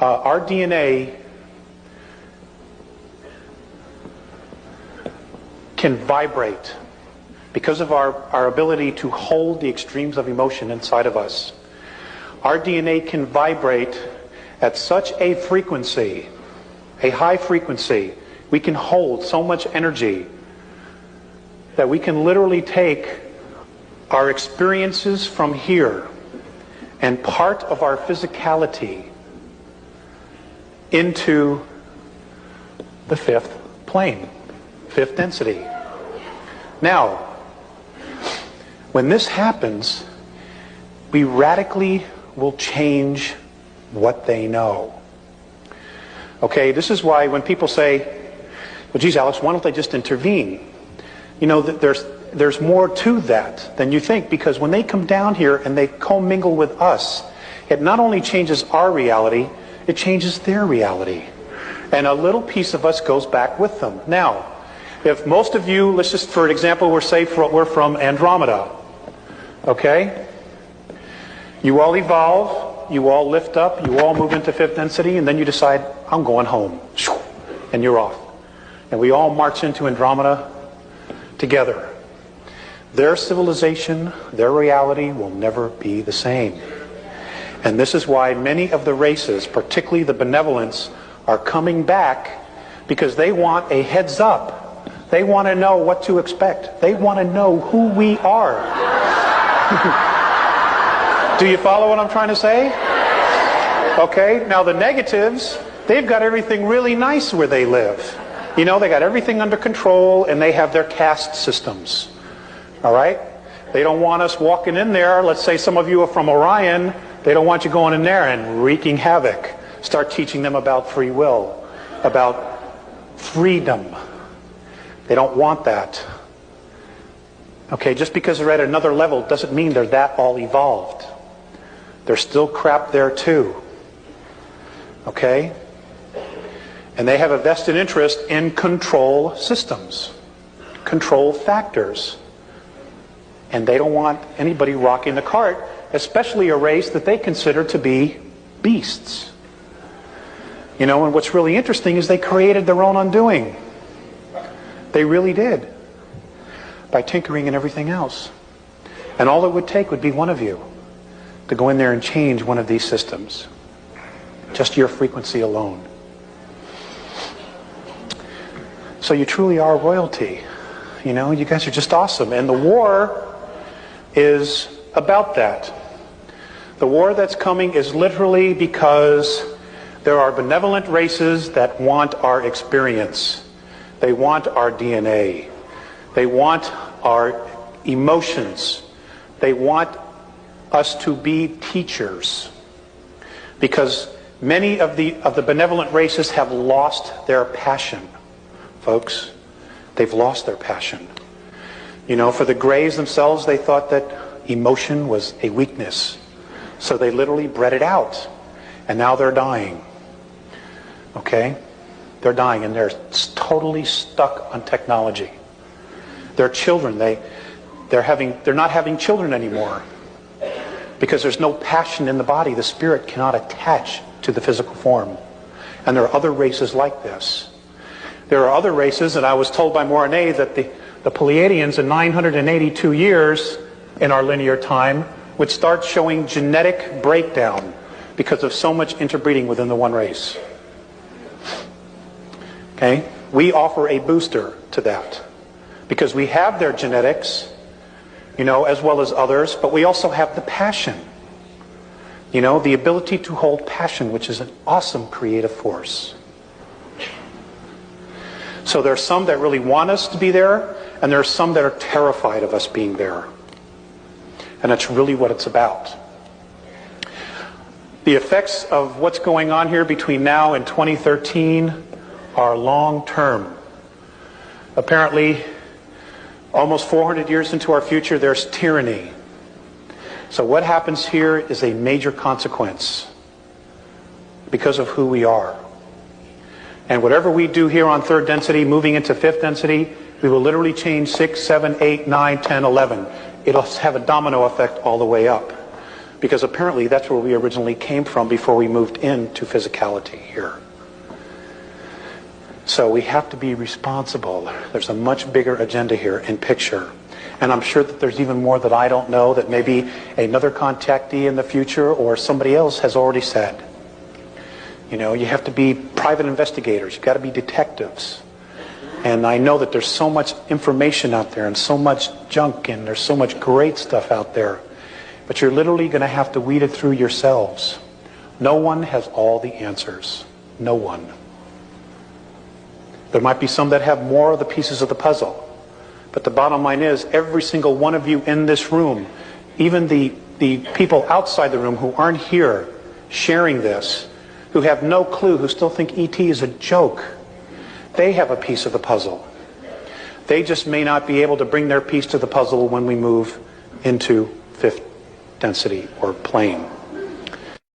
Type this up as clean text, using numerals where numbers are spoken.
Our DNA can vibrate because of our ability to hold the extremes of emotion inside of us. Our DNA can vibrate at such a frequency, a high frequency. We can hold so much energy that we can literally take our experiences from here and part of our physicality into the fifth plane, fifth density. Now, when this happens, we radically will change what they know. Okay, this is why when people say, well, geez, Alex, why don't they just intervene? You know, there's more to that than you think, because when they come down here and they commingle with us, it not only changes our reality, it changes their reality. And a little piece of us goes back with them. Now, if most of you, let's just, for example, we're from Andromeda, okay? You all evolve, you all lift up, you all move into fifth density, and then you decide, I'm going home. And you're off. And we all march into Andromeda together. Their civilization, their reality will never be the same. And this is why many of the races, particularly the benevolents, are coming back, because they want a heads up. They want to know what to expect. They want to know who we are. Do you follow what I'm trying to say? Okay, now the negatives, they've got everything really nice where they live. You know, they got everything under control, and they have their caste systems. All right? They don't want us walking in there. Let's say some of you are from Orion. They don't want you going in there and wreaking havoc. Start teaching them about free will, about freedom. They don't want that. Okay, just because they're at another level doesn't mean they're that all evolved. There's still crap there too. Okay? And they have a vested interest in control systems, control factors. And they don't want anybody rocking the cart, especially a race that they consider to be beasts. You know, and what's really interesting is they created their own undoing. They really did. By tinkering and everything else. And all it would take would be one of you to go in there and change one of these systems. Just your frequency alone. So you truly are royalty. You know, you guys are just awesome. And the war is about that. The war that's coming is literally because there are benevolent races that want our experience. They want our DNA. They want our emotions. They want us to be teachers. Because many of the benevolent races have lost their passion. Folks, they've lost their passion. You know, for the Greys themselves, they thought that emotion was a weakness. So they literally bred it out. And now they're dying. Okay? They're dying, and they're totally stuck on technology. Their children, they're not having children anymore. Because there's no passion in the body. The spirit cannot attach to the physical form. And there are other races like this. There are other races, and I was told by Mornay that the Pleiadians in 982 years in our linear time would start showing genetic breakdown because of so much interbreeding within the one race. Okay? We offer a booster to that because we have their genetics, you know, as well as others, but we also have the passion. You know, the ability to hold passion, which is an awesome creative force. So there are some that really want us to be there, and there are some that are terrified of us being there. And that's really what it's about. The effects of what's going on here between now and 2013 are long-term. Apparently, almost 400 years into our future, there's tyranny. So what happens here is a major consequence because of who we are. And whatever we do here on third density, moving into fifth density, we will literally change 6, 7, 8, 9, 10, 11. It'll have a domino effect all the way up. because apparently that's where we originally came from before we moved into physicality here. So we have to be responsible. There's a much bigger agenda here in picture. And I'm sure that there's even more that I don't know, that maybe another contactee in the future or somebody else has already said. You know, you have to be private investigators. You've got to be detectives. And I know that there's so much information out there and so much junk and there's so much great stuff out there. But you're literally going to have to weed it through yourselves. No one has all the answers. No one. There might be some that have more of the pieces of the puzzle. But the bottom line is, every single one of you in this room, even the people outside the room who aren't here sharing this, who have no clue, who still think ET is a joke, they have a piece of the puzzle. They just may not be able to bring their piece to the puzzle when we move into fifth density or plane.